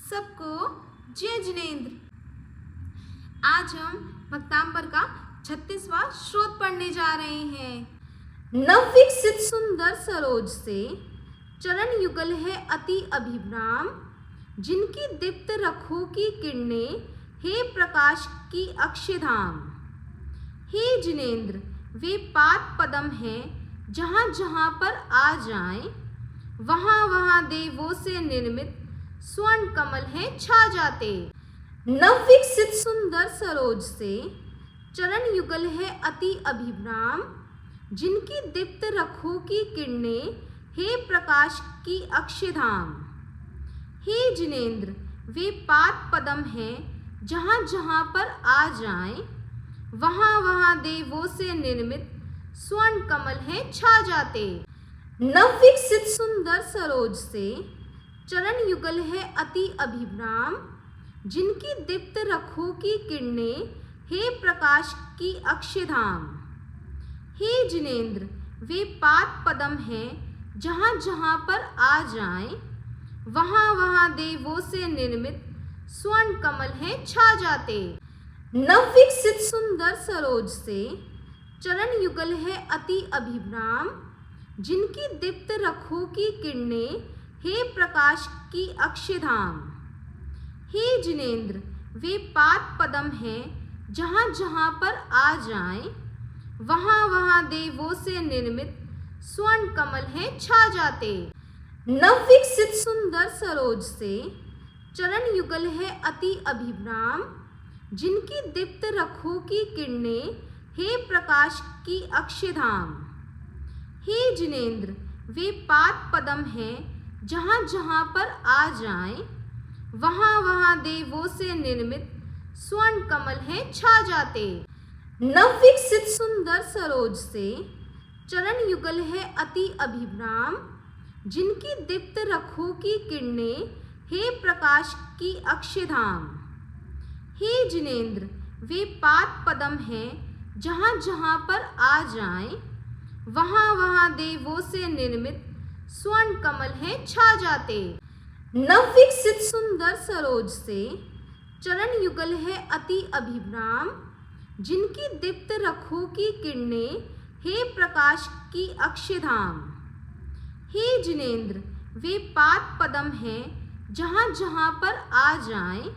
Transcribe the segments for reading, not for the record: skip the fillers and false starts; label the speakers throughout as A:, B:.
A: सबको जय जिनेंद्र। आज हम भक्तांबर का 36वां श्लोक पढ़ने जा रहे हैं। नवविकसित सुंदर सरोज से चरण युगल है अति अभिराम, जिनकी दीप्त रखो की किरणें हे प्रकाश की अक्षयधाम। हे जिनेंद्र, वे पाद पदम हैं जहाँ जहाँ पर आ जाएं, वहाँ वहाँ देवों से निर्मित स्वर्ण कमल है छा जाते। नवविकसित सुंदर सरोज से चरण युगल है अति अभिराम, जिनकी दीप्त रखो की किरणें हे प्रकाश की अक्षयधाम। हे जिनेंद्र, वे पाद पदम हैं जहाँ जहाँ पर आ जाएं, वहाँ वहाँ देवों से निर्मित स्वर्ण कमल है छा जाते। नवविकसित सुंदर सरोज से चरण युगल है अति अभिराम, जिनकी दीप्त रखो की किरणें हे प्रकाश की अक्षयधाम। हे जिनेंद्र, वे पाद पदम हैं जहाँ जहाँ पर आ जाएं, वहाँ वहाँ देवों से निर्मित स्वर्ण कमल है छा जाते। नवविकसित सुंदर सरोज से चरण युगल है अति अभिराम, जिनकी दीप्त रखो की किरणें हे प्रकाश की अक्षयधाम। हे जिनेंद्र, वे पाद पदम हैं जहाँ जहाँ पर आ जाएं, वहाँ वहाँ देवों से निर्मित स्वर्ण कमल है छा जाते। नवविकसित सुंदर सरोज से चरण युगल है अति अभिराम, जिनकी दीप्त रखो की किरणें हे प्रकाश की अक्षयधाम। हे जिनेंद्र, वे पाद पदम हैं जहाँ जहाँ पर आ जाएं, वहाँ वहाँ देवों से निर्मित स्वर्ण कमल है छा जाते। नवविकसित सुंदर सरोज से चरण युगल है अति अभिराम, जिनकी दीप्त रखो की किरणें हे प्रकाश की अक्षयधाम। हे जिनेंद्र, वे पाद पदम हैं जहाँ जहाँ पर आ जाएं, वहाँ वहाँ देवों से निर्मित स्वर्ण कमल है छा जाते। नवविकसित सुंदर सरोज से चरण युगल है अति अभिराम, जिनकी दीप्त रखो की किरणें हे प्रकाश की अक्षयधाम। हे जिनेंद्र, वे पाद पदम हैं जहाँ जहाँ पर आ जाएं,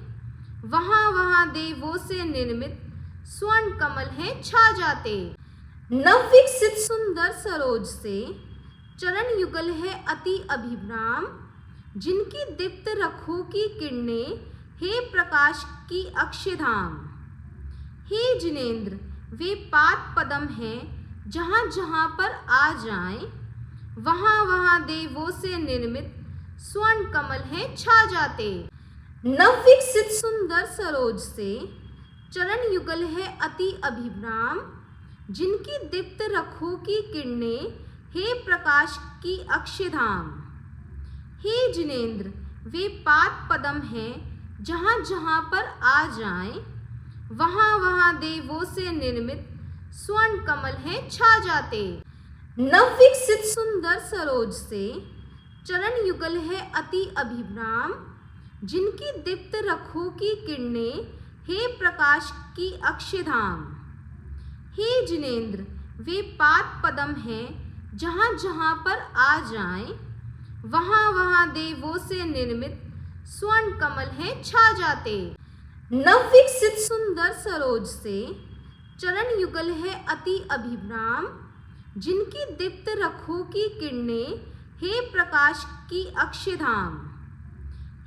A: वहाँ वहाँ देवों से निर्मित स्वर्ण कमल है छा जाते। नवविकसित सुंदर सरोज से चरण युगल है अति अभिराम, जिनकी दीप्त रखो की किरणें हे प्रकाश की अक्षयधाम। हे जिनेंद्र, वे पाद पदम हैं जहाँ जहाँ पर आ जाएं, वहाँ वहाँ देवों से निर्मित स्वर्ण कमल है छा जाते। नवविकसित सुंदर सरोज से चरण युगल है अति अभिराम, जिनकी दीप्त रखो की किरणें हे प्रकाश की अक्षयधाम। हे जिनेंद्र, वे पाद पदम हैं जहाँ जहाँ पर आ जाएं, वहाँ वहाँ देवों से निर्मित स्वर्ण कमल है छा जाते। नवविकसित सुंदर सरोज से चरण युगल है अति अभिराम, जिनकी दीप्त रखो की किरणें हे प्रकाश की अक्षयधाम। हे जिनेंद्र, वे पाद पदम हैं जहाँ जहाँ पर आ जाएं, वहाँ वहाँ देवों से निर्मित स्वर्ण कमल है छा जाते। नवविकसित सुंदर सरोज से चरण युगल है अति अभिराम, जिनकी दीप्त रखो की किरणें हे प्रकाश की अक्षयधाम।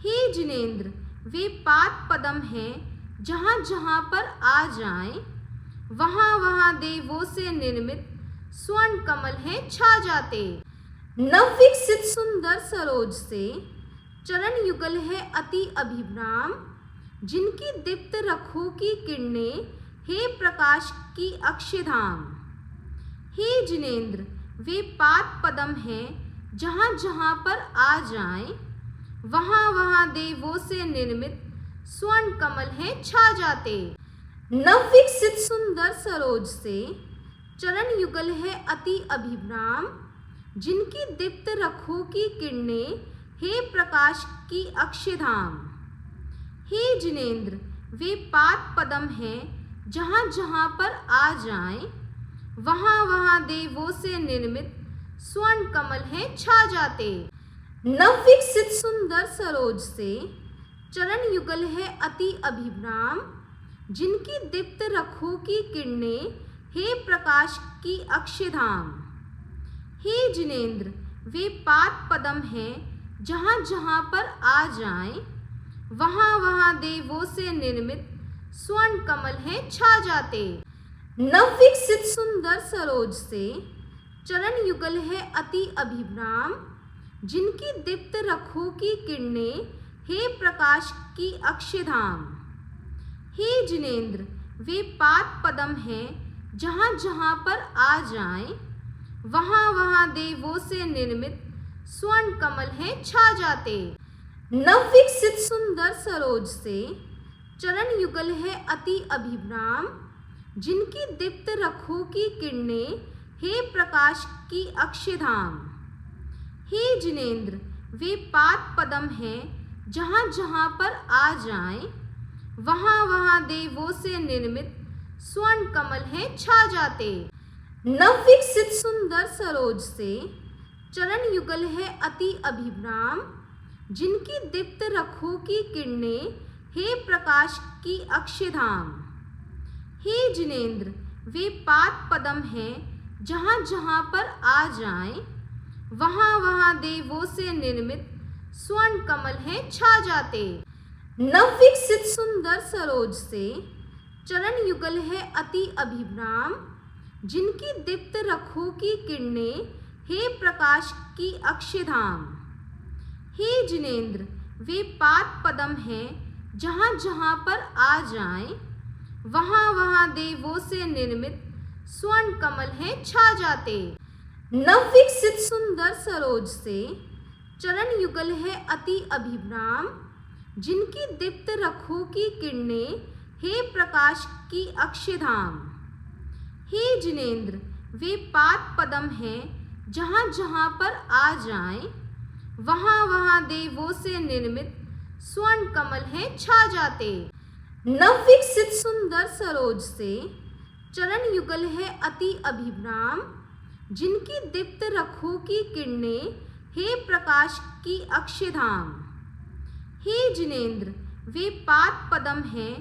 A: हे जिनेंद्र, वे पाद पदम हैं जहाँ जहाँ पर आ जाएं, वहाँ वहाँ देवों से निर्मित स्वर्ण कमल है छा जाते। नवविकसित सुंदर सरोज से चरण युगल है अति अभिराम, जिनकी दीप्त रखो की किरणें हे प्रकाश की अक्षयधाम। हे जिनेंद्र, वे पाद पदम हैं जहाँ जहाँ पर आ जाएं, वहाँ वहाँ देवों से निर्मित स्वर्ण कमल है छा जाते। नवविकसित सुंदर सरोज से चरण युगल है अति अभिराम, जिनकी दीप्त रखो की किरणें हे प्रकाश की अक्षयधाम। हे जिनेंद्र, वे पाद पद्म हैं जहाँ जहाँ पर आ जाएं, वहाँ वहाँ देवों से निर्मित स्वर्ण कमल हैं छा जाते। नवविकसित सुंदर सरोज से चरण युगल है अति अभिराम, जिनकी दीप्त रखों की किरणें हे प्रकाश की अक्षधाम। हे जिनेंद्र, वे पाद पद्म हैं जहाँ जहाँ पर आ जाएं, वहाँ वहाँ देवों से निर्मित स्वर्ण कमल हैं छा जाते। नवविकसित सुंदर सरोज से चरण युगल है अति अभिराम, जिनकी दीप्त रखों की किरणें हे प्रकाश की अक्षधाम। हे जिनेंद्र, वे पाद पद्म हैं जहाँ जहाँ पर आ जाएं, वहाँ वहाँ देवों से निर्मित स्वर्ण कमल हैं छा जाते। नवविकसित सुंदर सरोज से चरण युगल है अति अभिराम, जिनकी दीप्त रखों की किरणें हे प्रकाश की अक्षधाम। हे जिनेंद्र, वे पाद पद्म हैं जहाँ जहाँ पर आ जाएं, वहाँ वहाँ देवों से निर्मित स्वर्ण कमल हैं छा जाते। नवविकसित सुंदर सरोज से चरण युगल है अति अभिराम, जिनकी दीप्त रखों की किरणें हे प्रकाश की अक्षधाम। हे जिनेंद्र, वे पाद पद्म हैं जहाँ जहाँ पर आ जाएं, वहाँ वहाँ देवों से निर्मित स्वर्ण कमल हैं छा जाते। नवविकसित सुंदर सरोज से चरण युगल है अति अभिराम, जिनकी दीप्त रखों की किरणें हे प्रकाश की अक्षधाम। हे जिनेंद्र, वे पाद पद्म हैं जहाँ जहाँ पर आ जाएं, वहाँ वहाँ देवों से निर्मित स्वर्ण कमल हैं छा जाते। नवविकसित सुंदर सरोज से चरण युगल है अति अभिराम, जिनकी दीप्त रखों की किरणें हे प्रकाश की अक्षधाम। हे जिनेंद्र, वे पाद पद्म हैं जहाँ जहाँ पर आ जाएं, वहाँ वहाँ देवों से निर्मित स्वर्ण कमल हैं छा जाते। नवविकसित सुंदर सरोज से चरण युगल है अति अभिराम, जिनकी दीप्त रखों की किरणें हे प्रकाश की अक्षधाम। हे जिनेंद्र, वे पाद पद्म हैं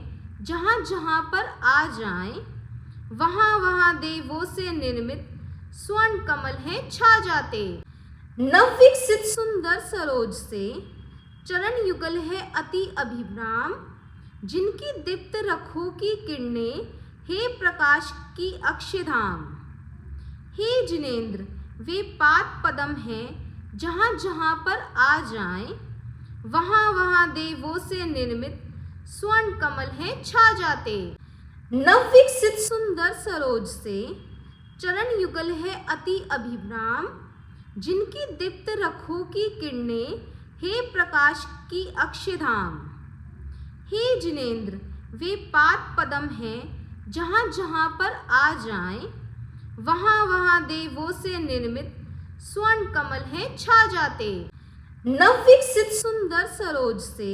A: जहाँ जहाँ पर आ जाएं, वहाँ वहाँ देवों से निर्मित स्वर्ण कमल हैं छा जाते। नवविकसित सुंदर सरोज से चरण युगल है अति अभिराम, जिनकी दीप्त रखों की किरणें हे प्रकाश की अक्षधाम। हे जिनेंद्र, वे पाद पद्म हैं जहाँ जहाँ पर आ जाएं, वहाँ वहाँ देवों से निर्मित स्वर्ण कमल हैं छा जाते। नवविकसित सुंदर सरोज से चरण युगल है अति अभिराम, जिनकी दीप्त रखों की किरणें हे प्रकाश की अक्षधाम। हे जिनेंद्र, वे पाद पद्म हैं जहाँ जहाँ पर आ जाएं, वहाँ वहाँ देवों से निर्मित स्वर्ण कमल हैं छा जाते। नवविकसित सुंदर सरोज से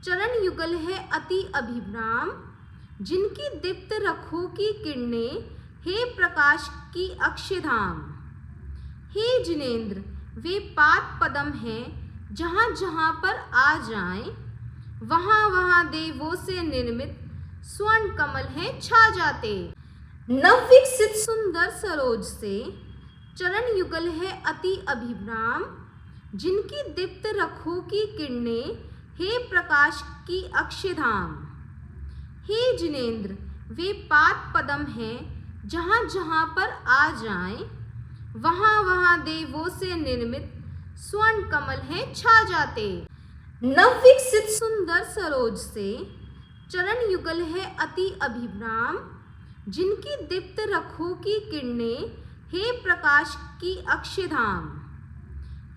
A: चरण युगल है अति अभिराम, जिनकी दीप्त रखों की किरणें हे प्रकाश की अक्षधाम। हे जिनेंद्र, वे पाद पद्म हैं जहाँ जहाँ पर आ जाएं, वहाँ वहाँ देवों से निर्मित स्वर्ण कमल हैं छा जाते। नवविकसित सुंदर सरोज से चरण युगल है अति अभिराम, जिनकी दीप्त रखों की किरणें हे प्रकाश की अक्षधाम। हे जिनेंद्र, वे पाद पद्म हैं जहाँ जहाँ पर आ जाएं, वहाँ वहाँ देवों से निर्मित स्वर्ण कमल हैं छा जाते। नवविकसित सुंदर सरोज से चरण युगल है अति अभिराम, जिनकी दीप्त रखों की किरणें हे प्रकाश की अक्षधाम।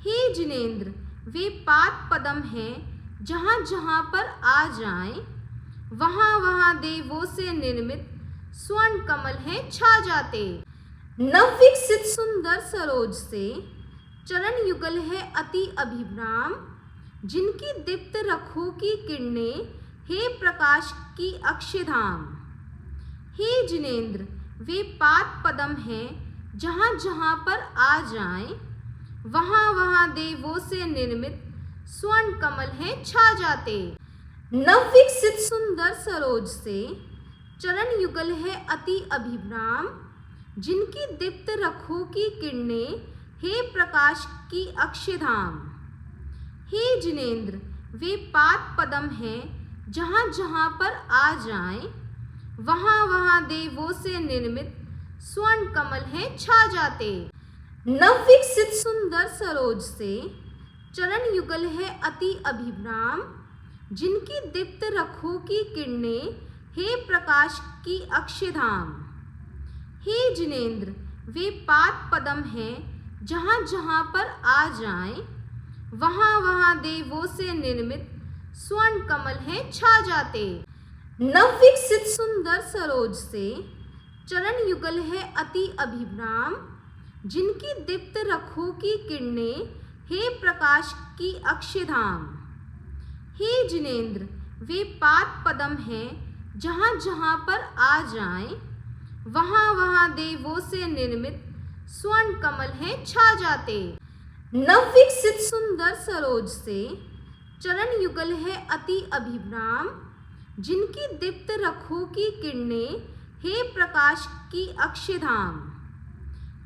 A: हे जिनेंद्र, वे पाद पद्म हैं जहाँ जहाँ पर आ जाएं, वहाँ वहाँ देवों से निर्मित स्वर्ण कमल हैं छा जाते। नवविकसित सुंदर सरोज से चरण युगल है अति अभिराम, जिनकी दीप्त रखों की किरणें हे प्रकाश की अक्षयधाम। हे जिनेंद्र, वे पाद पद्म हैं जहाँ जहाँ पर आ जाएं, वहाँ वहाँ देवों से निर्मित स्वर्ण कमल हैं छा जाते। नवविकसित सुंदर सरोज से चरण युगल है अति अभिराम, जिनकी दीप्त रखों की किरणें हे प्रकाश की अक्षयधाम। हे जिनेंद्र, वे पाद पद्म हैं जहाँ जहाँ पर आ जाएं, वहाँ वहाँ देवों से निर्मित स्वर्ण कमल हैं छा जाते। नवविकसित सुंदर सरोज से चरण युगल है अति अभिराम, जिनकी दीप्त रखों की किरणें हे प्रकाश की अक्षयधाम। हे जिनेंद्र, वे पाद पद्म हैं जहाँ जहाँ पर आ जाएं, वहाँ वहाँ देवों से निर्मित स्वर्ण कमल हैं छा जाते। नवविकसित सुंदर सरोज से चरण युगल है अति अभिराम, जिनकी दीप्त रखों की किरणें हे प्रकाश की अक्षयधाम। हे जिनेंद्र, वे पाद पद्म हैं जहाँ जहाँ पर आ जाएं, वहाँ वहाँ देवों से निर्मित स्वर्ण कमल हैं छा जाते। नवविकसित सुंदर सरोज से चरण युगल है अति अभिराम, जिनकी दीप्त रखों की किरणें हे प्रकाश की अक्षयधाम।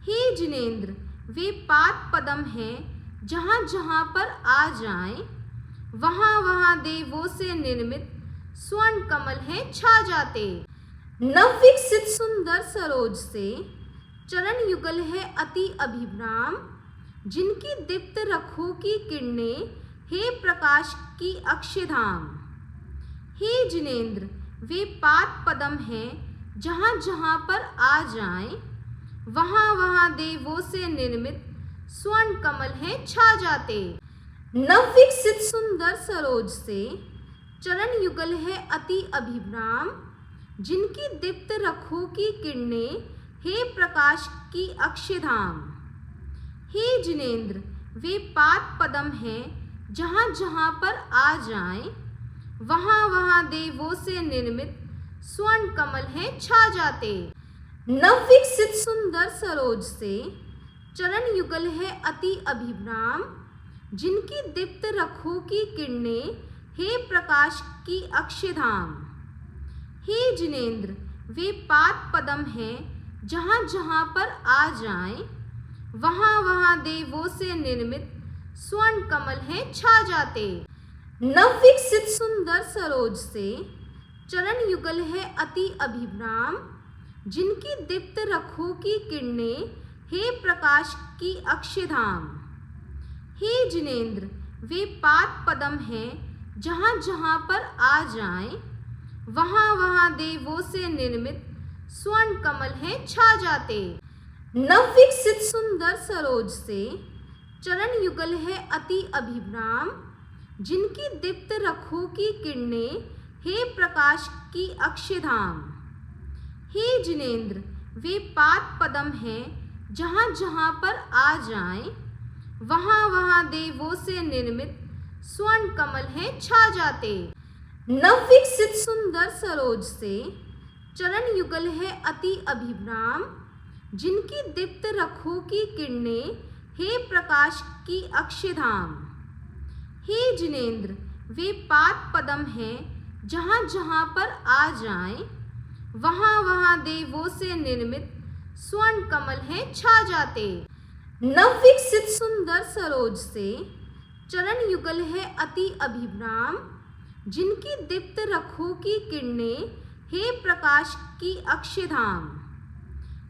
A: हे जिनेंद्र, वे पाद पद्म हैं जहाँ जहाँ पर आ जाएं, वहाँ वहाँ देवों से निर्मित स्वर्ण कमल हैं छा जाते। नवविकसित सुंदर सरोज से चरण युगल है अति अभिराम, जिनकी दीप्त रखों की किरणें हे प्रकाश की अक्षयधाम। हे जिनेंद्र, वे पाद पद्म हैं जहाँ जहाँ पर आ जाएं, वहाँ वहाँ देवों से निर्मित स्वर्ण कमल हैं छा जाते। नवविकसित सुंदर सरोज से चरण युगल है अति अभिराम, जिनकी दीप्त रखों की किरणें हे प्रकाश की अक्षयधाम। हे जिनेंद्र, वे पाद पद्म हैं जहाँ जहाँ पर आ जाएं, वहाँ वहाँ देवों से निर्मित स्वर्ण कमल हैं छा जाते। नवविकसित सुंदर सरोज से चरण युगल है अति अभिराम, जिनकी दीप्त रखों की किरणें हे प्रकाश की अक्षयधाम। हे जिनेंद्र, वे पाद पद्म हैं जहाँ जहाँ पर आ जाएं, वहाँ वहाँ देवों से निर्मित स्वर्ण कमल हैं छा जाते। नवविकसित सुंदर सरोज से चरण युगल है अति अभिराम, जिनकी दीप्त रखों की किरणें हे प्रकाश की अक्षयधाम। हे जिनेंद्र, वे पाद पद्म हैं जहाँ जहाँ पर आ जाएं, वहाँ वहाँ देवों से निर्मित स्वर्ण कमल हैं छा जाते। नवविकसित सुंदर सरोज से चरण युगल है अति अभिराम, जिनकी दीप्त रखों की किरणें हे प्रकाश की अक्षयधाम। हे जिनेंद्र, वे पाद पद्म हैं जहाँ जहाँ पर आ जाएं, वहाँ वहाँ देवों से निर्मित स्वर्ण कमल हैं छा जाते। नवविकसित सुंदर सरोज से चरण युगल है अति अभिराम, जिनकी दीप्त रखों की किरणें हे प्रकाश की अक्षयधाम। हे जिनेंद्र, वे पाद पद्म हैं जहाँ जहाँ पर आ जाएं, वहाँ वहाँ देवों से निर्मित स्वर्ण कमल हैं छा जाते। नवविकसित सुंदर सरोज से चरण युगल है अति अभिराम, जिनकी दीप्त रखों की किरणें हे प्रकाश की अक्षयधाम।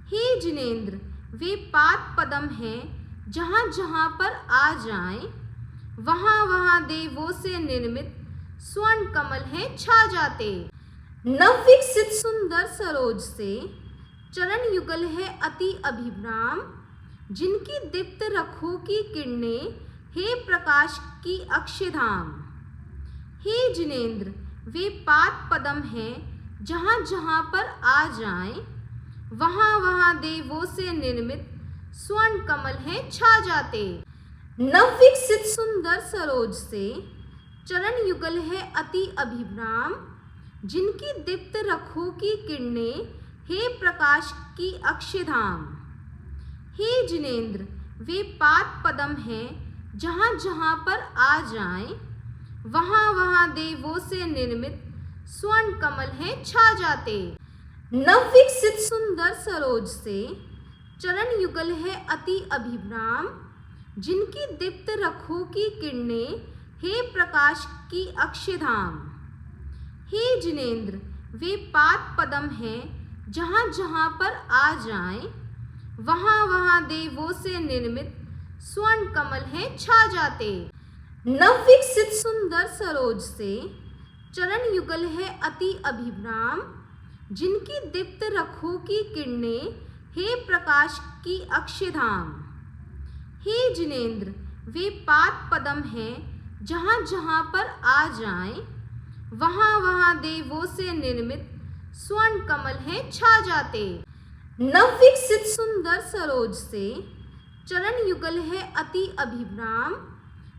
A: हे जिनेंद्र, वे पाद पद्म हैं जहाँ जहाँ पर आ जाएं, वहाँ वहाँ देवों से निर्मित स्वर्ण कमल हैं छा जाते। नवविकसित सुंदर सरोज से चरण युगल है अति अभिराम, जिनकी दीप्त रखों की किरणें हे प्रकाश की अक्षयधाम। हे जिनेंद्र, वे पाद पद्म हैं जहाँ जहाँ पर आ जाएं, वहाँ वहाँ देवों से निर्मित स्वर्ण कमल हैं छा जाते। नवविकसित सुंदर सरोज से चरण युगल है अति अभिराम, जिनकी दीप्त रखों की किरणें, हे प्रकाश की अक्षधाम। हे जिनेंद्र, वे पाद पदम हैं, जहाँ जहाँ पर आ जाएं, वहाँ वहाँ देवों से निर्मित स्वर्ण कमल हैं छा जाते। नवविकसित सुंदर सरोज से चरण युगल है अति अभिराम, जिनकी दीप्त रखों की किरणें, हे प्रकाश की अक्षधाम। हे जिनेंद्र, वे पाद पदम हैं, जहाँ जहाँ पर आ जाएं, वहाँ वहाँ देवों से निर्मित स्वर्ण कमल हैं छा जाते। नवविकसित सुंदर सरोज से चरण युगल है अति अभिराम, जिनकी दीप्त रखों की किरणें, हे प्रकाश की अक्षधाम। हे जिनेंद्र, वे पाद पदम हैं, जहाँ जहाँ पर आ जाएं, वहाँ वहाँ देवों से निर्मित स्वर्ण कमल हैं छा जाते। नवविकसित सुंदर सरोज से चरण युगल है अति अभिराम,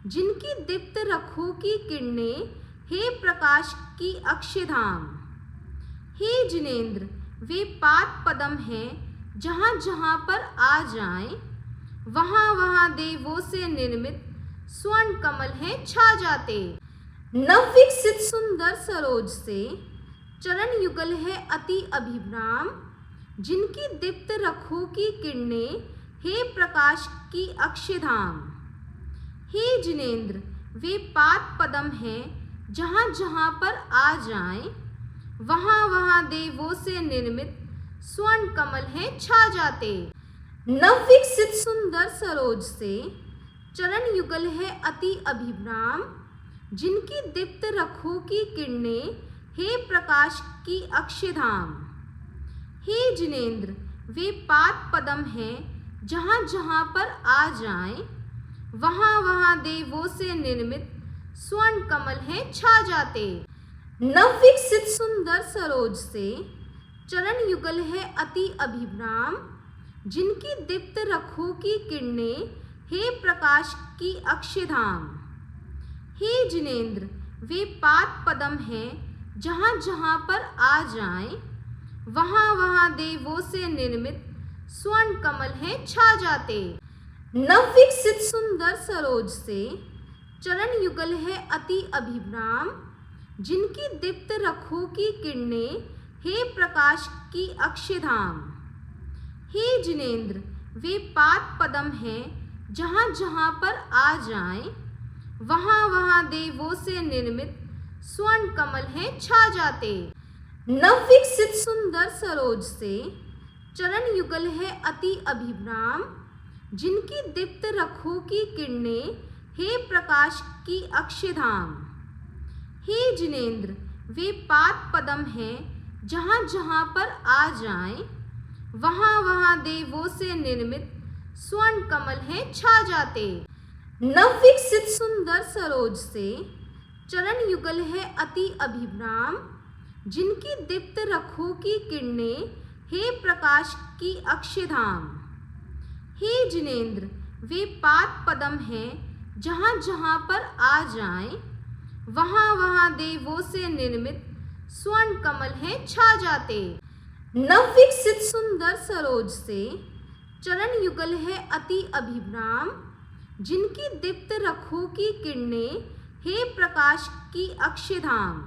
A: जिनकी दीप्त रखों की किरणें, हे प्रकाश की अक्षधाम। हे जिनेंद्र, वे पाद पदम हैं, जहाँ जहाँ पर आ जाएं, वहाँ वहाँ देवों से निर्मित स्वर्ण कमल हैं छा जाते। नवविकसित सुंदर सरोज से चरण युगल है अति अभिराम, जिनकी दीप्त रखों की किरणें, हे प्रकाश की अक्षधाम। हे जिनेंद्र, वे पाद पदम हैं, जहाँ जहाँ पर आ जाएं, वहाँ वहाँ देवों से निर्मित स्वर्ण कमल हैं छा जाते। नवविकसित सुंदर सरोज से चरण युगल है अति अभिराम, जिनकी दीप्त रखों की किरणें, हे प्रकाश की अक्षधाम। हे जिनेंद्र, वे पाद पदम हैं, जहाँ जहाँ पर आ जाएं, वहाँ वहाँ देवों से निर्मित स्वर्ण कमल हैं छा जाते। नवविकसित सुंदर सरोज से चरण युगल है अति अभिराम, जिनकी दीप्त रखों की किरणें, हे प्रकाश की अक्षधाम। हे जिनेंद्र, वे पाद पदम हैं, जहाँ जहाँ पर आ जाएं, वहाँ वहाँ देवों से निर्मित स्वर्ण कमल हैं छा जाते। नवविकसित सुंदर सरोज से चरण युगल है अति अभिराम, जिनकी दीप्त रखों की किरणें, हे प्रकाश की अक्षधाम। हे जिनेंद्र, वे पाद पदम हैं, जहाँ जहाँ पर आ जाएं, वहाँ वहाँ देवों से निर्मित स्वर्ण कमल हैं छा जाते। नवविकसित सुंदर सरोज से चरण युगल है अति अभिराम, जिनकी दीप्त रखों की किरणें, हे प्रकाश की अक्षधाम। हे जिनेंद्र, वे पाद पदम हैं, जहाँ जहाँ पर आ जाएं, वहाँ वहाँ देवों से निर्मित स्वर्ण कमल हैं छा जाते। नवविकसित सुंदर सरोज से चरण युगल है अति अभिराम, जिनकी दीप्त रखों की किरणें, हे प्रकाश की अक्षधाम। हे जिनेंद्र, वे पाद पदम हैं, जहाँ जहाँ पर आ जाएं, वहाँ वहाँ देवों से निर्मित स्वर्ण कमल हैं छा जाते। नवविकसित सुंदर सरोज से चरण युगल है अति अभिराम, जिनकी दीप्त रखों की किरणें, हे प्रकाश की अक्षधाम।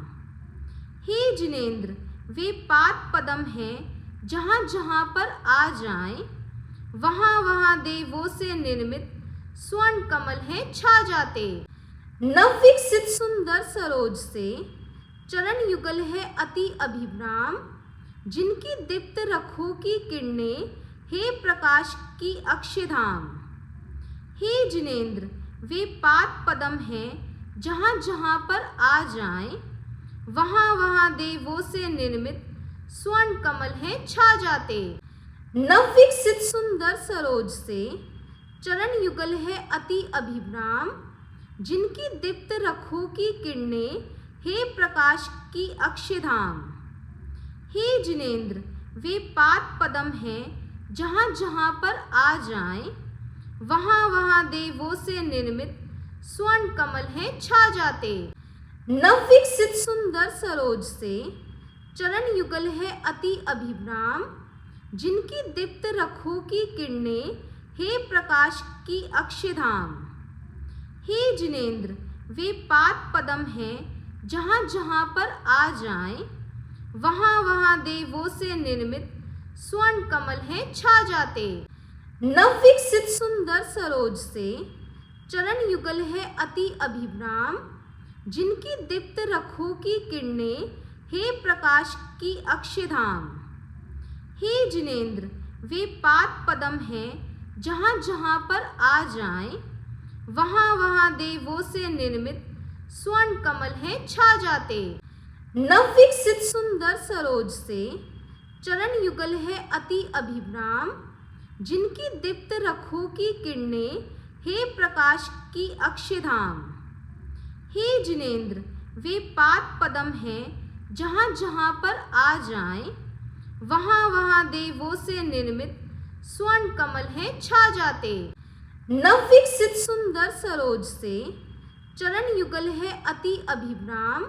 A: हे जिनेंद्र, वे पाद पदम हैं, जहाँ जहाँ पर आ जाएं, वहाँ वहाँ देवों से निर्मित स्वर्ण कमल हैं छा जाते। नवविकसित सुंदर सरोज से चरण युगल है अति अभिराम, जिनकी दीप्त रखों की किरणें, हे प्रकाश की अक्षधाम। हे जिनेंद्र, वे पाद पदम हैं, जहाँ जहाँ पर आ जाएं, वहाँ वहाँ देवों से निर्मित स्वर्ण कमल हैं छा जाते। नवविकसित सुंदर सरोज से चरण युगल है अति अभिराम, जिनकी दीप्त रखों की किरणें, हे प्रकाश की अक्षधाम। हे जिनेंद्र, वे पाद पदम हैं, जहाँ जहाँ पर आ जाएं, वहाँ वहाँ देवों से निर्मित स्वर्ण कमल हैं छा जाते। नवविकसित सुंदर सरोज से चरण युगल है अति अभिराम, जिनकी दीप्त रखों की किरणें हे प्रकाश की अक्षयधाम। हे जिनेंद्र वे पाद पदम हैं, जहाँ जहाँ पर आ जाएं, वहाँ वहाँ देवों से निर्मित स्वर्ण कमल हैं छा जाते। नवविकसित सुंदर सरोज से चरण युगल है अति अभिराम, जिनकी दीप्त रखों की किरणें हे प्रकाश की अक्षयधाम। हे जिनेंद्र वे पाद पदम हैं, जहाँ जहाँ पर आ जाएं, वहाँ वहाँ देवों से निर्मित स्वर्ण कमल हैं छा जाते। नवविकसित सुंदर सरोज से चरण युगल है अति अभिराम, जिनकी दीप्त रखों की किरणें हे प्रकाश की अक्षयधाम। हे जिनेंद्र वे पाद पदम हैं, जहाँ जहाँ पर आ जाएं, वहाँ वहाँ देवों से निर्मित स्वर्ण कमल हैं छा जाते। नवविकसित सुंदर सरोज से चरण युगल है अति अभिराम,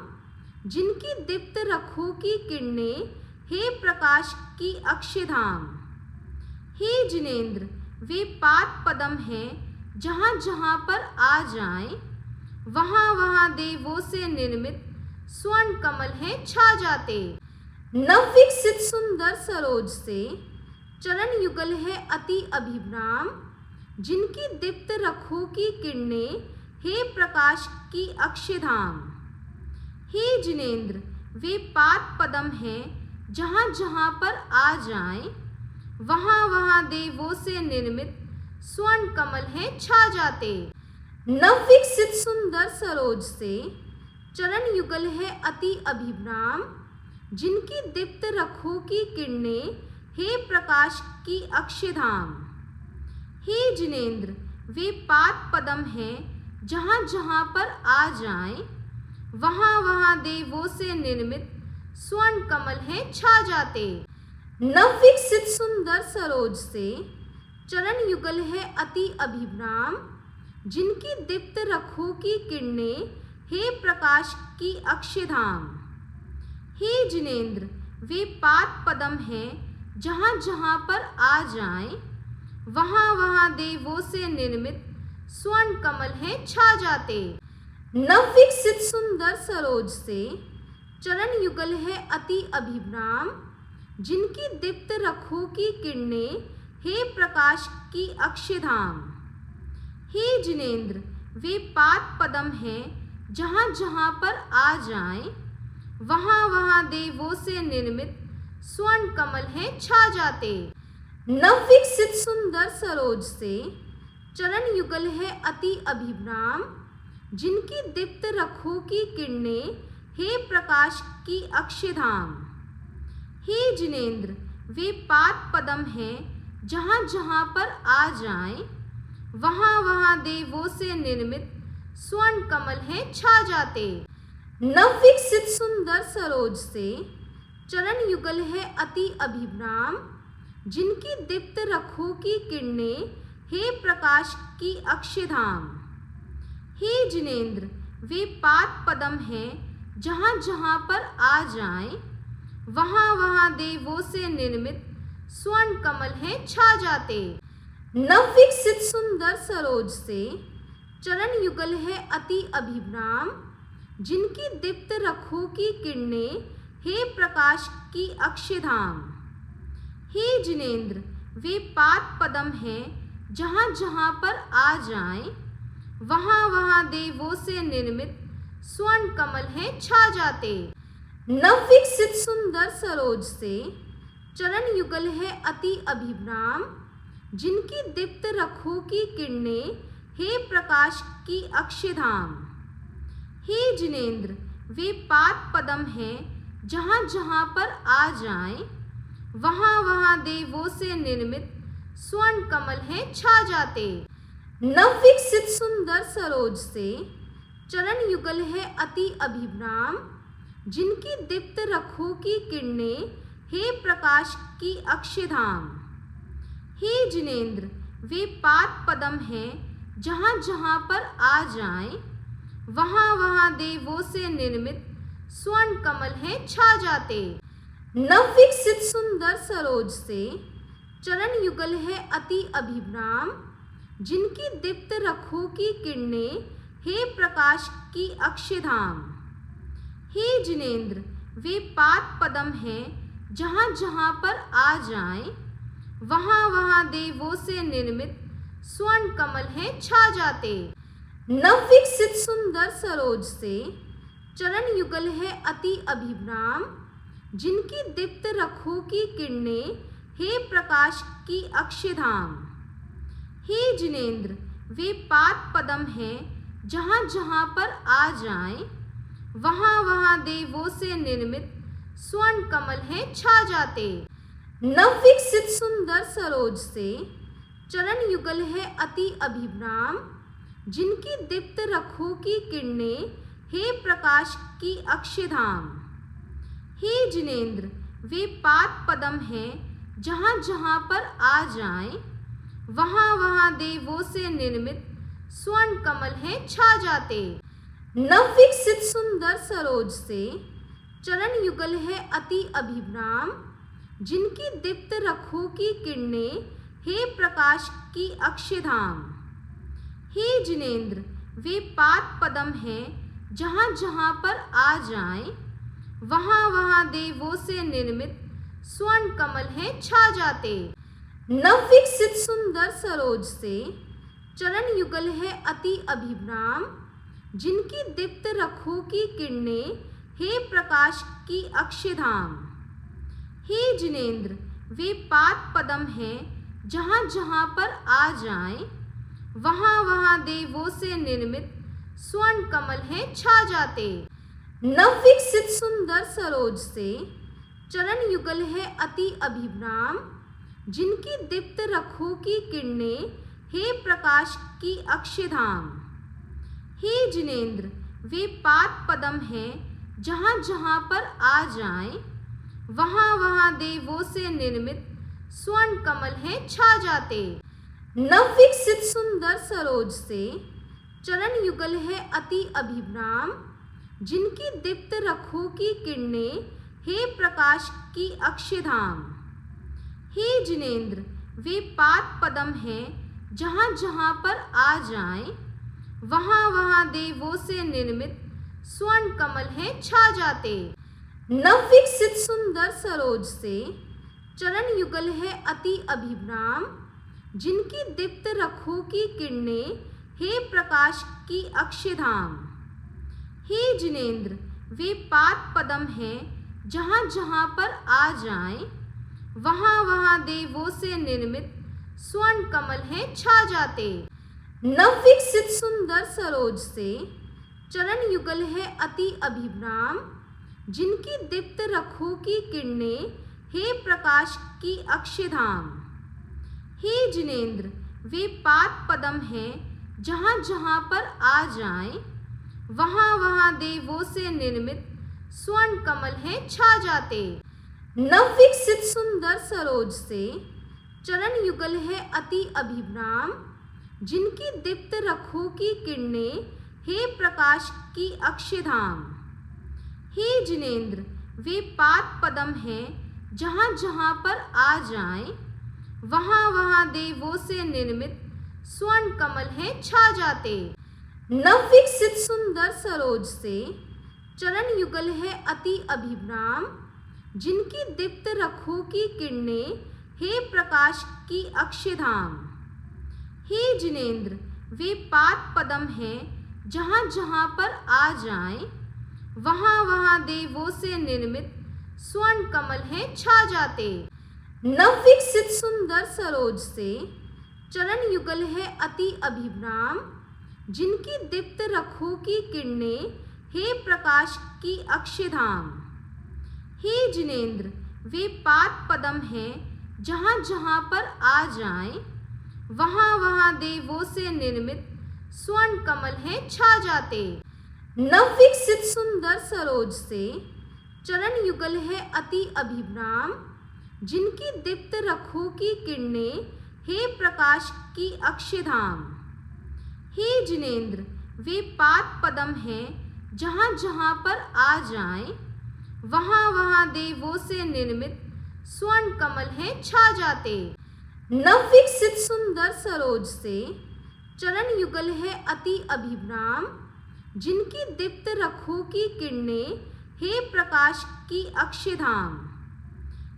A: जिनकी दीप्त रखों की किरणें हे प्रकाश की अक्षयधाम। हे जिनेंद्र वे पाद पदम हैं, जहाँ जहाँ पर आ जाएं, वहाँ वहाँ देवों से निर्मित स्वर्ण कमल हैं छा जाते। नवविकसित सुंदर सरोज से चरण युगल है अति अभिराम, जिनकी दीप्त रखों की किरणें हे प्रकाश की अक्षयधाम। हे जिनेंद्र वे पाद पदम हैं, जहाँ जहाँ पर आ जाएं, वहाँ वहाँ देवों से निर्मित स्वर्ण कमल हैं छा जाते। नवविकसित सुंदर सरोज से चरण युगल है अति अभिराम, जिनकी दीप्त रखों की किरणें हे प्रकाश की अक्षयधाम। हे जिनेंद्र वे पाद पदम हैं, जहाँ जहाँ पर आ जाएं, वहाँ वहाँ देवों से निर्मित स्वर्ण कमल हैं छा जाते। नवविकसित सुंदर सरोज से चरण युगल है अति अभिराम, जिनकी दीप्त रखों की किरणें हे प्रकाश की अक्षयधाम। हे जिनेंद्र वे पाद पदम हैं, जहाँ जहाँ पर आ जाएं, वहाँ वहाँ देवों से निर्मित स्वर्ण कमल हैं छा जाते। नवविकसित सुंदर सरोज से चरण युगल है अति अभिराम, जिनकी दीप्त रखों की किरणें हे प्रकाश की अक्षयधाम। हे जिनेंद्र वे पाद पदम हैं, जहाँ जहाँ पर आ जाएं, वहाँ वहाँ देवों से निर्मित स्वर्ण कमल हैं छा जाते। नवविकसित सुंदर सरोज से चरण युगल है अति अभिराम, जिनकी दीप्त रखों की किरणें हे प्रकाश की अक्षयधाम। हे जिनेंद्र वे पाद पदम हैं, जहाँ जहाँ पर आ जाएं, वहाँ वहाँ देवों से निर्मित स्वर्ण कमल हैं छा जाते। नवविकसित सुंदर सरोज से चरण युगल है अति अभिराम, जिनकी दीप्त रखों की किरणें हे प्रकाश की अक्षयधाम। हे जिनेंद्र वे पाद पदम हैं, जहाँ जहाँ पर आ जाएं, वहाँ वहाँ देवों से निर्मित स्वर्ण कमल हैं छा जाते। नवविकसित सुंदर सरोज से चरण युगल है अति अभिराम, जिनकी दीप्त रखों की किरणें हे प्रकाश की अक्षयधाम। हे जिनेंद्र वे पाद पदम हैं, जहाँ जहाँ पर आ जाएं, वहाँ वहाँ देवों से निर्मित स्वर्ण कमल हैं छा जाते। नवविकसित सुंदर सरोज से चरण युगल है अति अभिराम, जिनकी दीप्त रखों की किरणें हे प्रकाश की अक्षयधाम। हे जिनेंद्र वे पाद पदम हैं, जहाँ जहाँ पर आ जाएं, वहाँ वहाँ देवों से निर्मित स्वर्ण कमल हैं छा जाते। नवविकसित सुंदर सरोज से चरण युगल है अति अभिराम, जिनकी दीप्त रखों की किरणें हे प्रकाश की अक्षयधाम। हे जिनेंद्र वे पाद पदम हैं, जहाँ जहाँ पर आ जाएं, वहाँ वहाँ देवों से निर्मित स्वर्ण कमल हैं छा जाते। नवविकसित सुंदर सरोज से चरण युगल है अति अभिराम, जिनकी दीप्त रखों की किरणें हे प्रकाश की अक्षधाम। हे जिनेंद्र वे पाद पदम हैं जहाँ जहाँ पर आ जाएं, वहाँ वहाँ देवों से निर्मित स्वर्ण कमल हैं छा जाते। नवविकसित सुंदर सरोज से चरण युगल है अति अभिराम, जिनकी दीप्त रखों की किरणें हे प्रकाश की अक्षधाम। हे जिनेंद्र वे पाद पदम हैं जहाँ जहाँ पर आ जाएं, वहाँ वहाँ देवों से निर्मित स्वर्ण कमल हैं छा जाते। नवविकसित सुंदर सरोज से चरण युगल है अति अभिराम, जिनकी दीप्त रखों की किरणें हे प्रकाश की अक्षधाम। हे जिनेंद्र वे पाद पदम हैं जहाँ जहाँ पर आ जाएं, वहाँ वहाँ देवों से निर्मित स्वर्ण कमल हैं छा जाते। नवविकसित सुंदर सरोज से चरण युगल है अति अभिराम, जिनकी दीप्त रखों की किरणें हे प्रकाश की अक्षधाम। हे जिनेंद्र वे पाद पदम हैं जहाँ जहाँ पर आ जाएं, वहाँ वहाँ देवों से निर्मित स्वर्ण कमल हैं छा जाते। नवविकसित सुंदर सरोज से चरण युगल है अति अभिराम, जिनकी दीप्त रखों की किरणें हे प्रकाश की अक्षधाम। हे जिनेंद्र वे पाद पदम हैं जहाँ जहाँ पर आ जाएं, वहाँ वहाँ देवों से निर्मित स्वर्ण कमल हैं छा जाते। नवविकसित सुंदर सरोज से चरण युगल है अति अभिराम, जिनकी दीप्त रखों की किरणें हे प्रकाश की अक्षधाम। हे जिनेंद्र वे पाद पदम हैं जहाँ जहाँ पर आ जाएं, वहाँ वहाँ देवों से निर्मित स्वर्ण कमल हैं छा जाते। नवविकसित सुंदर सरोज से चरण युगल है अति अभिराम, जिनकी दीप्त रखों की किरणें हे प्रकाश की अक्षधाम। हे जिनेंद्र वे पाद पदम हैं जहाँ जहाँ पर आ जाएं, वहाँ वहाँ देवों से निर्मित स्वर्ण कमल हैं छा जाते। नवविकसित सुंदर सरोज से चरण युगल है अति अभिराम, जिनकी दीप्त रखों की किरणें हे प्रकाश की अक्षधाम। हे जिनेंद्र वे पाद पदम हैं जहाँ जहाँ पर आ जाएं, वहाँ वहाँ देवों से निर्मित स्वर्ण कमल हैं छा जाते। नवविकसित सुंदर सरोज से चरण युगल है अति अभिराम, जिनकी दीप्त रखों की किरणें हे प्रकाश की अक्षधाम। हे जिनेंद्र वे पाद पदम हैं जहाँ जहाँ पर आ जाएं, वहाँ वहाँ देवों से निर्मित स्वर्ण कमल हैं छा जाते। नवविकसित सुंदर सरोज से चरण युगल है अति अभिराम, जिनकी दीप्त रखों की किरणें हे प्रकाश की अक्षधाम। हे जिनेंद्र वे पाद पदम हैं जहाँ जहाँ पर आ जाएं, वहाँ वहाँ देवों से निर्मित स्वर्ण कमल हैं छा जाते। नवविकसित सुंदर सरोज से चरण युगल है अति अभिराम, जिनकी दीप्त रखों की किरणें हे प्रकाश की अक्षधाम। हे जिनेंद्र वे पाद पदम हैं जहाँ जहाँ पर आ जाएं, वहाँ वहाँ देवों से निर्मित स्वर्ण कमल हैं छा जाते। नवविकसित सुंदर सरोज से चरण युगल है अति अभिराम, जिनकी दीप्त रखों की किरणें हे प्रकाश की अक्षधाम। हे जिनेंद्र वे पाद पदम हैं जहाँ जहाँ पर आ जाएं, वहाँ वहाँ देवों से निर्मित स्वर्ण कमल हैं छा जाते। नवविकसित सुंदर सरोज से चरण युगल है अति अभिराम, जिनकी दीप्त रखों की किरणें हे प्रकाश की अक्षधाम। हे जिनेंद्र वे पाद पदम हैं जहाँ जहाँ पर आ जाएं, वहाँ वहाँ देवों से निर्मित स्वर्ण कमल हैं छा जाते। नवविकसित सुंदर सरोज से चरण युगल है अति अभिराम, जिनकी दीप्त रखों की किरणें हे प्रकाश की अक्षयधाम।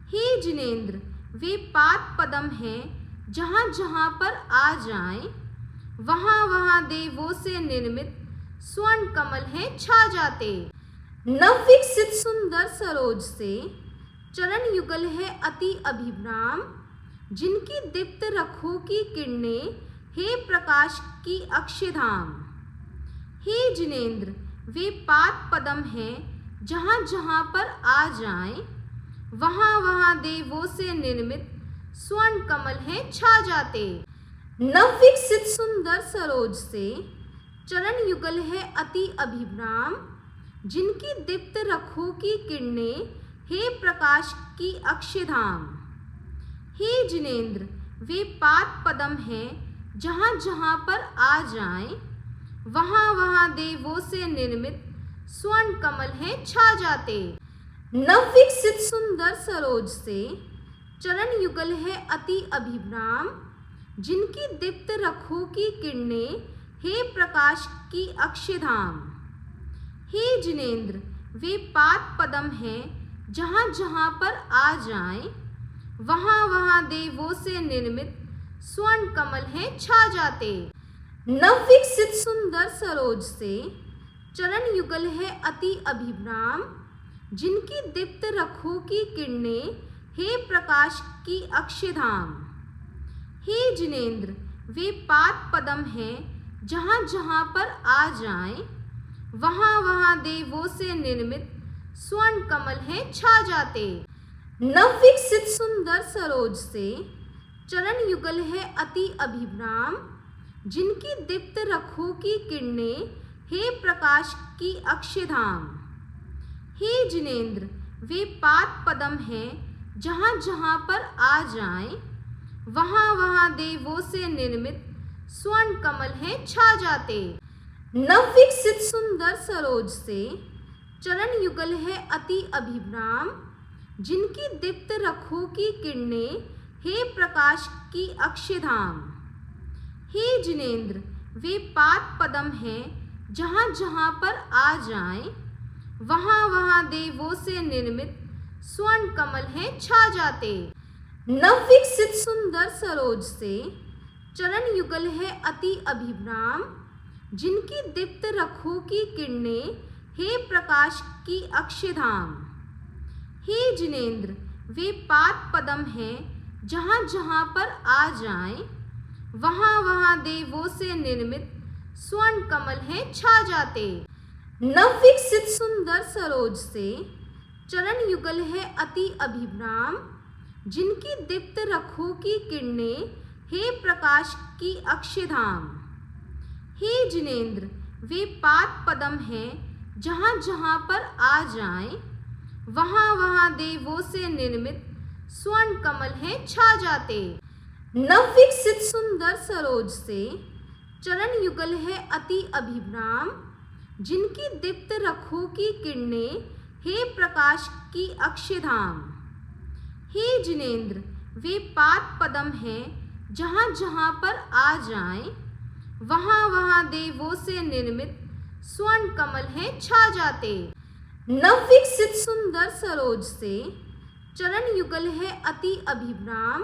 A: हे जिनेंद्र, वे पाद पदम हैं जहाँ जहाँ पर आ जाएं, वहाँ वहाँ देवों से निर्मित स्वर्ण कमल हैं छा जाते। नवविकसित सुंदर सरोज से चरण युगल है अति अभिराम, जिनकी दीप्त रखों की किरणें हे प्रकाश की अक्षयधाम। हे जिनेंद्र, वे पाद पदम हैं जहाँ जहाँ पर आ जाएं, वहाँ वहाँ देवों से निर्मित स्वर्ण कमल हैं छा जाते। नवविकसित सुंदर सरोज से चरण युगल है अति अभिराम, जिनकी दीप्त रखों की किरणें हे प्रकाश की अक्षयधाम। हे जिनेंद्र, वे पाद पदम हैं जहाँ जहाँ पर आ जाएं, वहाँ वहाँ देवों से निर्मित स्वर्ण कमल हैं छा जाते। नवविकसित सुंदर सरोज से चरण युगल है अति अभिराम, जिनकी दीप्त रखों की किरणें हे प्रकाश की अक्षयधाम। हे जिनेंद्र, वे पाद पदम हैं जहाँ जहाँ पर आ जाएं, वहाँ वहाँ देवों से निर्मित स्वर्ण कमल हैं छा जाते। नवविकसित सुंदर सरोज से चरण युगल है अति अभिराम, जिनकी दीप्त रखों की किरणें हे प्रकाश की अक्षयधाम। हे जिनेंद्र, वे पाद पदम हैं जहाँ जहाँ पर आ जाएं, वहाँ वहाँ देवों से निर्मित स्वर्ण कमल हैं छा जाते। नवविकसित सुंदर सरोज से चरण युगल है अति अभिराम, जिनकी दीप्त रखों की किरणें हे प्रकाश की अक्षयधाम। हे जिनेंद्र, वे पाद पदम हैं जहाँ जहाँ पर आ जाएं, वहाँ वहाँ देवों से निर्मित स्वर्ण कमल हैं छा जाते। नवविकसित सुंदर सरोज से चरण युगल है अति अभिराम, जिनकी दीप्त रखों की किरणें हे प्रकाश की अक्षयधाम। हे जिनेंद्र, वे पाद पदम हैं जहाँ जहाँ पर आ जाएं, वहाँ वहाँ देवों से निर्मित स्वर्ण कमल हैं छा जाते। नवविकसित सुंदर सरोज से चरण युगल है अति अभिराम, जिनकी दीप्त रखों की किरणें हे प्रकाश की अक्षयधाम। हे जिनेंद्र, वे पाद पदम हैं जहाँ जहाँ पर आ जाएं, वहाँ वहाँ देवों से निर्मित स्वर्ण कमल हैं छा जाते। नवविकसित सुंदर सरोज से चरण युगल है अति अभिराम, जिनकी दीप्त रखों की किरणें हे प्रकाश की अक्षयधाम। हे जिनेंद्र, वे पाद पदम हैं जहाँ जहाँ पर आ जाएं, वहाँ वहाँ देवों से निर्मित स्वर्ण कमल हैं छा जाते। नवविकसित सुंदर सरोज से चरण युगल है अति अभिराम, जिनकी दीप्त रखों की किरणें हे प्रकाश की अक्षयधाम। हे जिनेंद्र, वे पाद पदम हैं जहाँ जहाँ पर आ जाएं, वहाँ वहाँ देवों से निर्मित स्वर्ण कमल हैं छा जाते। नवविकसित सुंदर सरोज से चरण युगल है अति अभिराम,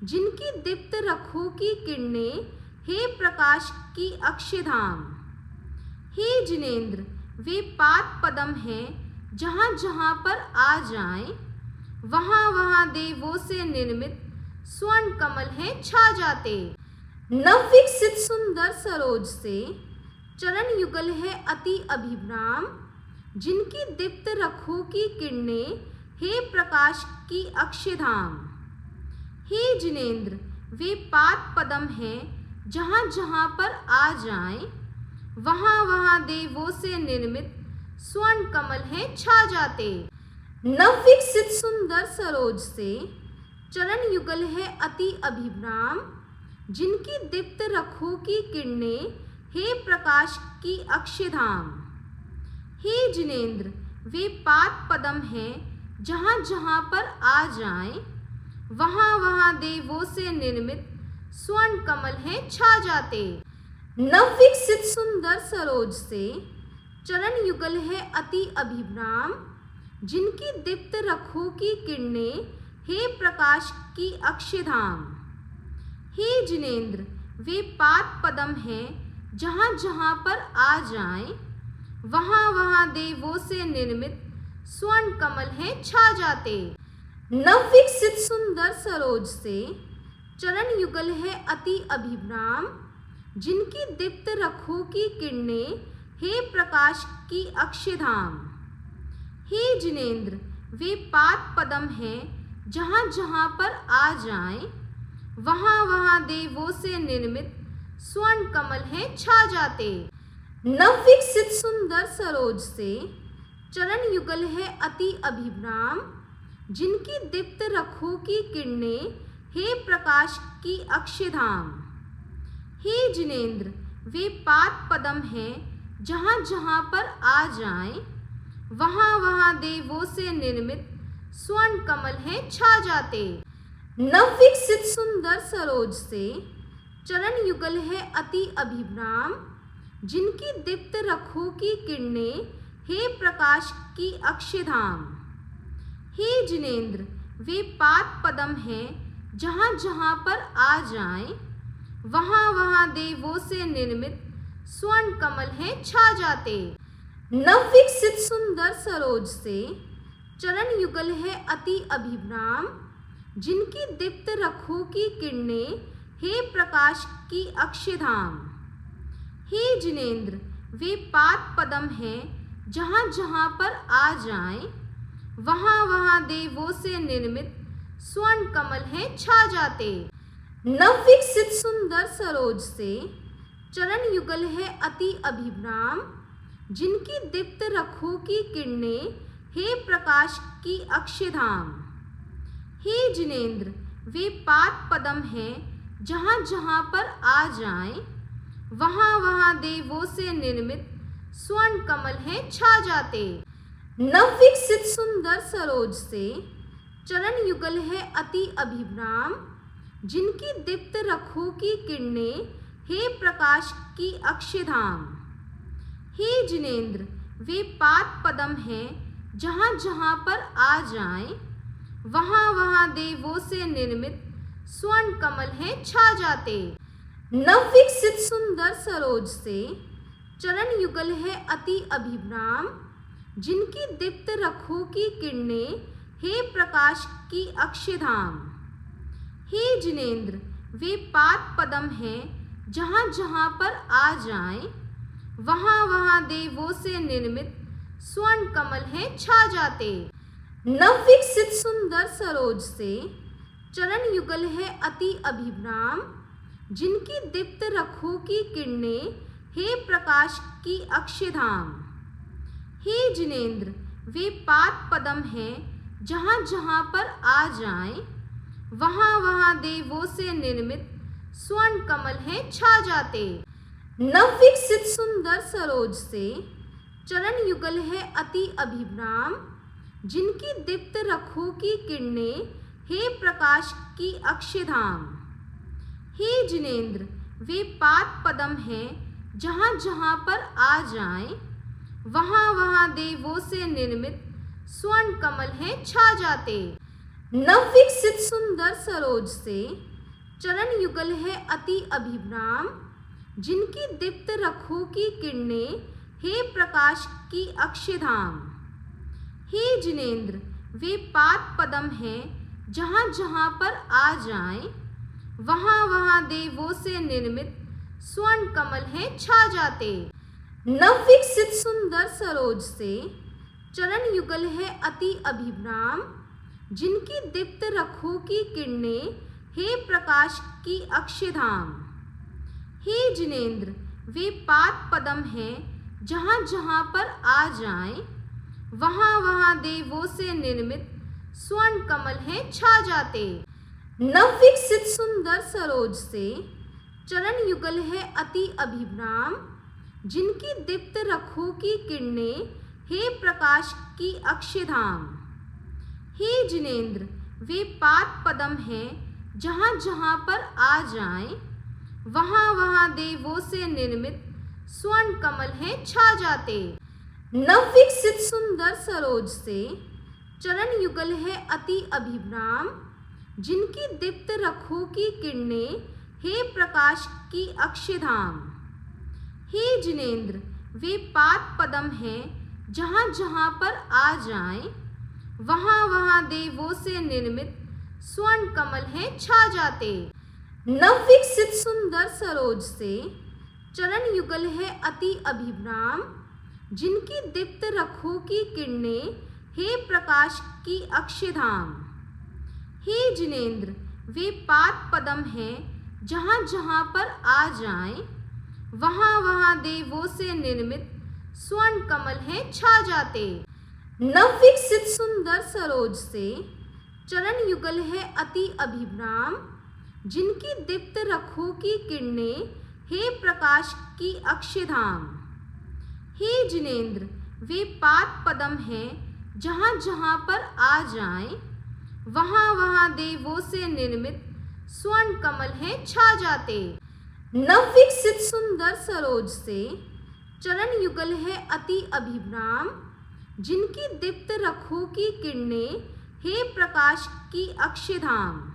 A: जिनकी दीप्त रखों की किरणें हे प्रकाश की अक्षयधाम। हे जिनेंद्र, वे पाद पदम हैं जहाँ जहाँ पर आ जाएं, वहाँ वहाँ देवों से निर्मित स्वर्ण कमल हैं छा जाते। नवविकसित सुंदर सरोज से चरण युगल है अति अभिराम, जिनकी दीप्त रखों की किरणें हे प्रकाश की अक्षयधाम। हे जिनेंद्र, वे पाद पदम हैं जहाँ जहाँ पर आ जाएं, वहाँ वहाँ देवों से निर्मित स्वर्ण कमल हैं छा जाते। नवविकसित सुंदर सरोज से चरण युगल है अति अभिराम, जिनकी दीप्त रखों की किरणें हे प्रकाश की अक्षयधाम। हे जिनेंद्र, वे पाद पद्म हैं जहाँ जहाँ पर आ जाएं, वहाँ वहाँ देवों से निर्मित स्वर्ण कमल हैं छा जाते। नवविकसित सुंदर सरोज से चरण युगल है अति अभिराम, जिनकी दीप्त रखों की किरणें हे प्रकाश की अक्षयधाम। हे जिनेंद्र, वे पाद पद्म हैं जहाँ जहाँ पर आ जाएं, वहाँ वहाँ देवों से निर्मित स्वर्ण कमल हैं छा जाते। नवविकसित सुंदर सरोज से चरण युगल है अति अभिराम, जिनकी दीप्त रखों की किरणें हे प्रकाश की अक्षयधाम। हे जिनेंद्र, वे पाद पद्म हैं जहाँ जहाँ पर आ जाएं, वहाँ वहाँ देवों से निर्मित स्वर्ण कमल हैं छा जाते। नवविकसित सुंदर सरोज से चरण युगल है अति अभिराम, जिनकी दीप्त रखों की किरणें हे प्रकाश की अक्षयधाम। हे जिनेंद्र, वे पाद पद्म हैं जहाँ जहाँ पर आ जाएं, वहाँ वहाँ देवों से निर्मित स्वर्ण कमल हैं छा जाते। नवविकसित सुंदर सरोज से चरण युगल है अति अभिराम, जिनकी दीप्त रखों की किरणें हे प्रकाश की अक्षयधाम। हे जिनेंद्र, वे पाद पद्म हैं जहाँ जहाँ पर आ जाएं, वहाँ वहाँ देवों से निर्मित स्वर्ण कमल हैं छा जाते। नवविकसित सुंदर सरोज से चरण युगल है अति अभिराम, जिनकी दीप्त रखों की किरणें हे प्रकाश की अक्षयधाम। हे जिनेंद्र, वे पाद पद्म हैं जहाँ जहाँ पर आ जाएं, वहाँ वहाँ देवों से निर्मित स्वर्ण कमल हैं छा जाते। नवविकसित सुंदर सरोज से चरण युगल है अति अभिराम, जिनकी दीप्त रखों की किरणें हे प्रकाश की अक्षयधाम। हे जिनेंद्र, वे पाद पद्म हैं जहाँ जहाँ पर आ जाएं, वहाँ वहाँ देवों से निर्मित स्वर्ण कमल हैं छा जाते। नवविकसित सुंदर सरोज से चरण युगल है अति अभिराम, जिनकी दीप्त रखों की किरणें हे प्रकाश की अक्षयधाम। हे जिनेंद्र, वे पाद पद्म हैं जहाँ जहाँ पर आ जाएं, वहाँ वहाँ देवों से निर्मित स्वर्ण कमल हैं छा जाते। नवविकसित सुंदर सरोज से चरण युगल है अति अभिराम, जिनकी दीप्त रखों की किरणें हे प्रकाश की अक्षयधाम। हे जिनेंद्र, वे पाद पद्म हैं जहाँ जहाँ पर आ जाएं, वहाँ वहाँ देवों से निर्मित स्वर्ण कमल हैं छा जाते। नवविकसित सुंदर सरोज से चरण युगल है अति अभिराम, जिनकी दीप्त रखों की किरणें हे प्रकाश की अक्षयधाम। हे जिनेंद्र, वे पाद पद्म हैं जहाँ जहाँ पर आ जाएं, वहाँ वहाँ देवों से निर्मित स्वर्ण कमल हैं छा जाते। नवविकसित सुंदर सरोज से चरण युगल है अति अभिराम, जिनकी दीप्त रखों की किरणें हे प्रकाश की अक्षयधाम। हे जिनेंद्र, वे पाद पद्म हैं जहाँ जहाँ पर आ जाएं, वहाँ वहाँ देवों से निर्मित स्वर्ण कमल हैं छा जाते। नवविकसित सुंदर सरोज से चरण युगल है अति अभिराम, जिनकी दीप्त रखों की किरणें हे प्रकाश की अक्षयधाम। हे जिनेंद्र, वे पाद पद्म हैं जहाँ जहाँ पर आ जाएं, वहाँ वहाँ देवों से निर्मित स्वर्ण कमल हैं छा जाते। नवविकसित सुंदर सरोज से चरण युगल है अति अभिराम, जिनकी दीप्त रखों की किरणें हे प्रकाश की अक्षयधाम। हे जिनेंद्र, वे पाद पद्म हैं जहाँ जहाँ पर आ जाएं, वहाँ वहाँ देवों से निर्मित स्वर्ण कमल हैं छा जाते। नवविकसित सुंदर सरोज से चरण युगल है अति अभिराम, जिनकी दीप्त रखो की किरणें, हे प्रकाश की अक्षधाम। हे जिनेंद्र, वे पाद पदम हैं, जहाँ जहाँ पर आ जाएं, वहाँ वहाँ देवों से निर्मित स्वर्ण कमल हैं छा जाते। नवविकसित सुंदर सरोज से चरण युगल है अति अभिराम, जिनकी दीप्त रखो की किरणें, हे प्रकाश की अक्षधाम। हे जिनेंद्र, वे पाद पदम हैं, जहाँ जहाँ पर आ जाएं, वहाँ वहाँ देवों से निर्मित स्वर्ण कमल हैं छा जाते। नवविकसित सुंदर सरोज से चरण युगल है अति अभिराम, जिनकी दीप्त रखो की किरणें, हे प्रकाश की अक्षधाम। हे जिनेंद्र, वे पाद पदम हैं, जहाँ जहाँ पर आ जाएं, वहाँ वहाँ देवों से निर्मित स्वर्ण कमल हैं छा जाते। नवविकसित सुंदर सरोज से चरण युगल है अति अभिराम, जिनकी दीप्त रखो की किरणें, हे प्रकाश की अक्षधाम। हे जिनेंद्र, वे पाद पदम हैं, जहाँ जहाँ पर आ जाएं, वहाँ वहाँ देवों से निर्मित स्वर्ण कमल हैं छा जाते। नवविकसित सुंदर सरोज से चरण युगल है अति अभिराम, जिनकी दीप्त रखो की किरणें, हे प्रकाश की अक्षधाम।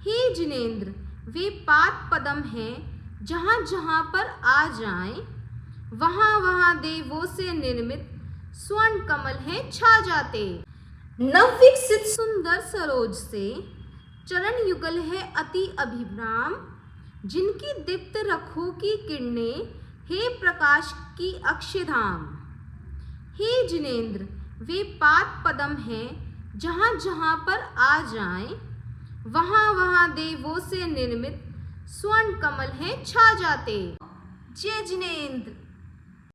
A: हे जिनेंद्र, वे पाद पदम हैं, जहाँ जहाँ पर आ जाएं, वहाँ वहाँ देवों से निर्मित स्वर्ण कमल हैं छा जाते। नवविकसित सुंदर सरोज से चरण युगल है अति अभिराम, जिनकी दीप्त रखो की किरणें, हे प्रकाश की अक्षधाम। हे जिनेंद्र, वे पाद पदम हैं, जहाँ जहाँ पर आ जाएं, वहाँ वहाँ देवों से निर्मित स्वर्ण कमल हैं छा जाते। जय जिनेंद्र।